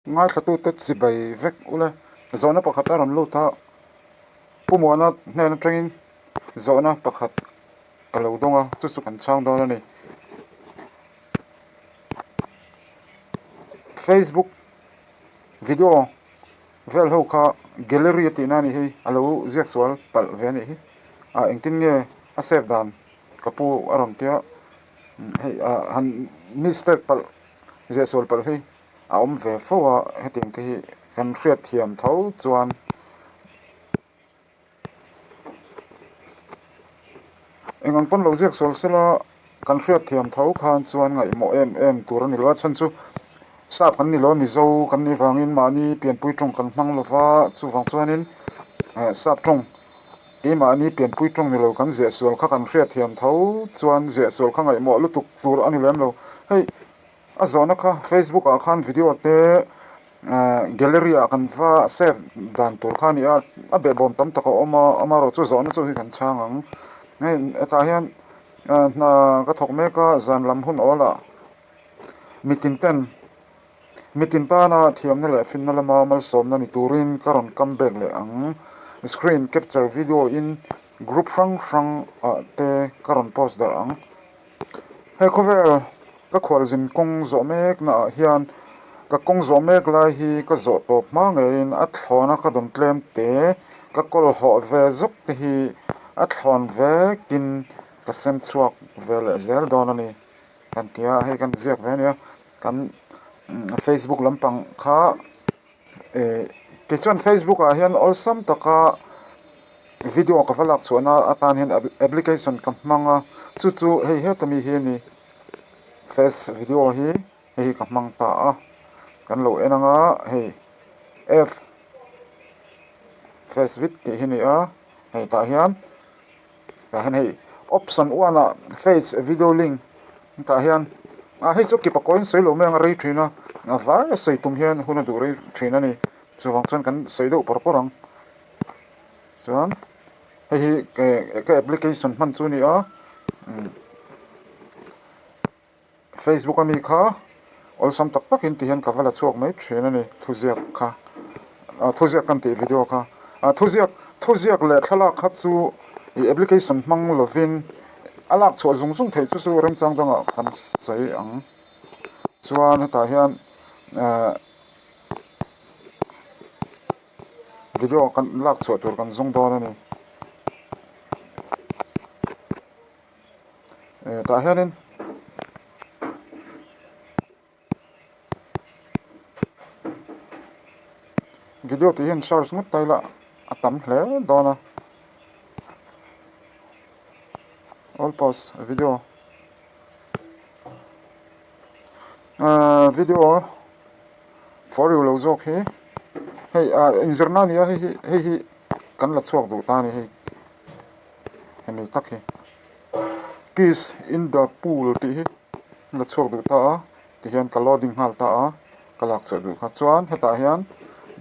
ngai thatu te chibai vek ule zona pakhat aron lo ta pumuana hnen atangin zona pakhat alo donga chu chu kan chang don ani Facebook video vel ho kha gallery ti na ni hi alo zexual pal ve ni hi a engtin nge a save dan kapu aron tia hei han mistake pal zexual pal hi a ve fowa heting te hi kan hriat thiam tho chuan engang pon lo zexual sela kan hriat thiam tho khan chuan ngai mo em tur ani lo chan chu sap kan ni lo mi zo kan ni wangin mani pian pui tong kan hmang lova chu wang chuanin sap tong e mani pian pui tong ni lo kan zexual kha kan hriat thiam tho chuan zexual kha ngai mo lutuk tur ani lem lo hei a zona kha Facebook a khan video te gallery a kan va save dan tur khani a be bom tam taka oma ro chu zona chu hi kan changang nei eta hian na ka thok me ka zan lam hun ola mitin pa na thiam na le fin na lama mal som na ni turin karon comeback le ang screen capture video in group rang te karon post dar ang he cover ka khwal zin kong zo mek na hian ka kong zo mek lai hi ka zo top ma ngein a thlona ka don tlem te ka kol ho ve zuk te hi a thlon ve kin ka sem chuak ve le zel don ani kan tia he kan ziak ve nia kan Facebook lampang kha ke chuan Facebook a hian olsam taka video ka valak chuana atan hian application kam manga chu hei he tami hi ni face video hi hei ka mang ta a kan lo enanga hei f face vid ti hi ni a hei ta hian hei option 1 a face video link ta hian a hei chu ki pa coin sei lo me nga rei thina a va sei tum hian huna du rei thina ni chu wang chuan kan sei do porang chuan hei ke application man chu ni a Facebook ami kha olsam tak takin ti hian kavala chuak mai thina ni thuziak kha thuziak kan ti video kha thuziak le thala kha chu i application mang lovin alak chu zung thei chu rem chang danga kan sei ang chuan ta hian video kan lak chu tur kan zung don ani ta hianin video ti hian share smut taila atam hle dona all pause video video for you lo zok hi hei inzerna ni hei kan la chuak du ta ni hei hemi tak hi kiss in the pool ti hi la chuak du ta ti hian ka loading hal ta a kalak chu du kha chuan heta hian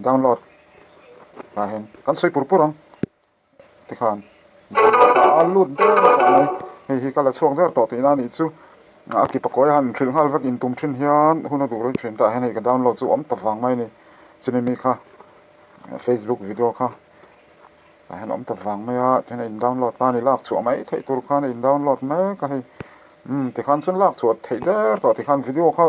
download ta hen kan sei purang ti khan alut de hei kala chuak der to ti na ni chu aki pakoi han thil hal vak in tum thin hian huna du roi thin ta hen ka download chu om ta wang mai ni chinemi kha Facebook video kha ta hen om ta wang mai a then in download ta ni lak chu mai thei tur khan in download me ka hei ti khan chun lak chu thei der to ti khan video kha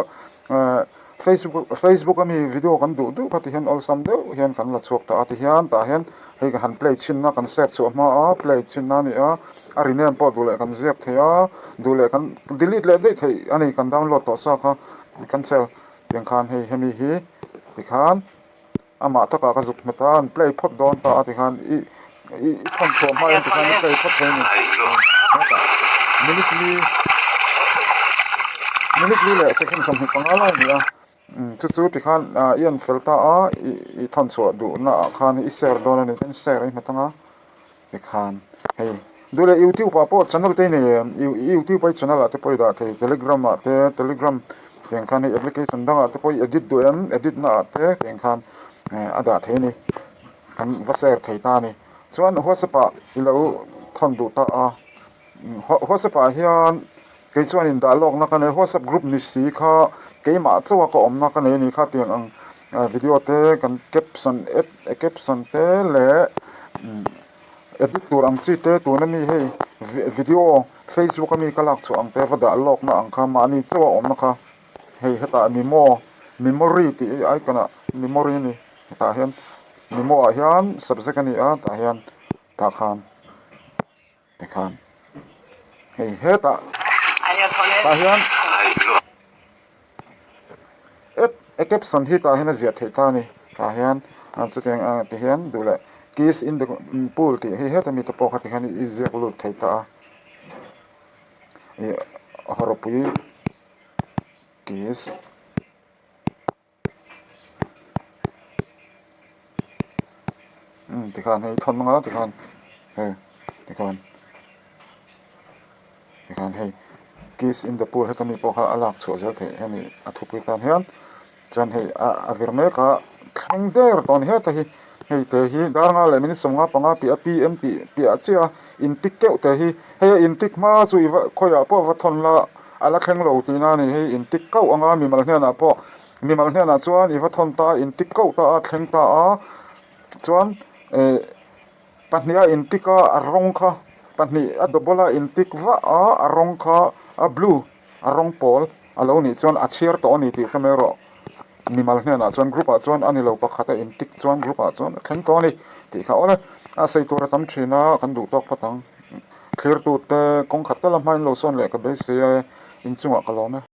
Facebook ami video kan du khati hian all sam deuh hian kan la chuak ta ati hian ta hian hei ka han play chin na kan set chu ma a play chin na ni a rename pot du le kan ziak thea du le kan delete le de thei ani kan download to sa kha cancel tiang khan hei hemi hi ti khan ama taka ka zuk matan play pot don ta ati khan i kan so ma ti khan play pot thei ni minute le second sam pangala ni a chu ti khan ian felta a I thon so du na khan I share don ani ten share ai matanga ti khan hei dule YouTube pa po channel te ni YouTube pa channel ate poi da te Telegram ate Telegram ten khan hi application dang ate poi edit na ate ten khan ada the ni kan va share thei ta ni chuan WhatsApp ilo thon du ta a WhatsApp hian ke chuan in dialog na kan WhatsApp group ni si kha ke ma chawa ko om na kan ni kha tiang ang video te kan caption caption te le edit tur ang chi te tu na mi hei video Facebook ami kalak chu ang te vada lok na ang kha mani chawa om na kha hei heta memory ti ai kana memory ni ta hian memo a hian subject ani a ta hian ta khan te khan hei heta ta hian caption hi ta hian a zia thei ta ni ta hian an chuteng a te hian dule keys in the pool ti hi heta mi to po kha ti hian is lu thei ta e horopui keys ti khan hei thon nga ti khan hei ti khan hei keys in the pool heta mi po kha alak chu zel thei hani a thupui tan hian chan hei a virme ka thang der ton heta hi hei te hi dar nga le min somnga panga pi a pmt pi a chia in tik ke te hi hei in tik ma chu i khoya po wa thon la ala thleng lo ti na ni hei in tik kau anga mi mal hna na po mi mal hna na chuan i wa thon ta in tik kau ta a thleng ta a chuan pahnia in tika a rong kha pahni a dobola in tik wa a rong kha a blue a rong pol alo ni chuan a chiar to ni ti hramero nimal hne na chuan group a chuan ani lo pakhata in tik chuan group a chuan thleng to ni ti kha ole a sei tur tam thina kan du tok patang clear tu te kong khat la main lo son le ka be se in chunga ka lo me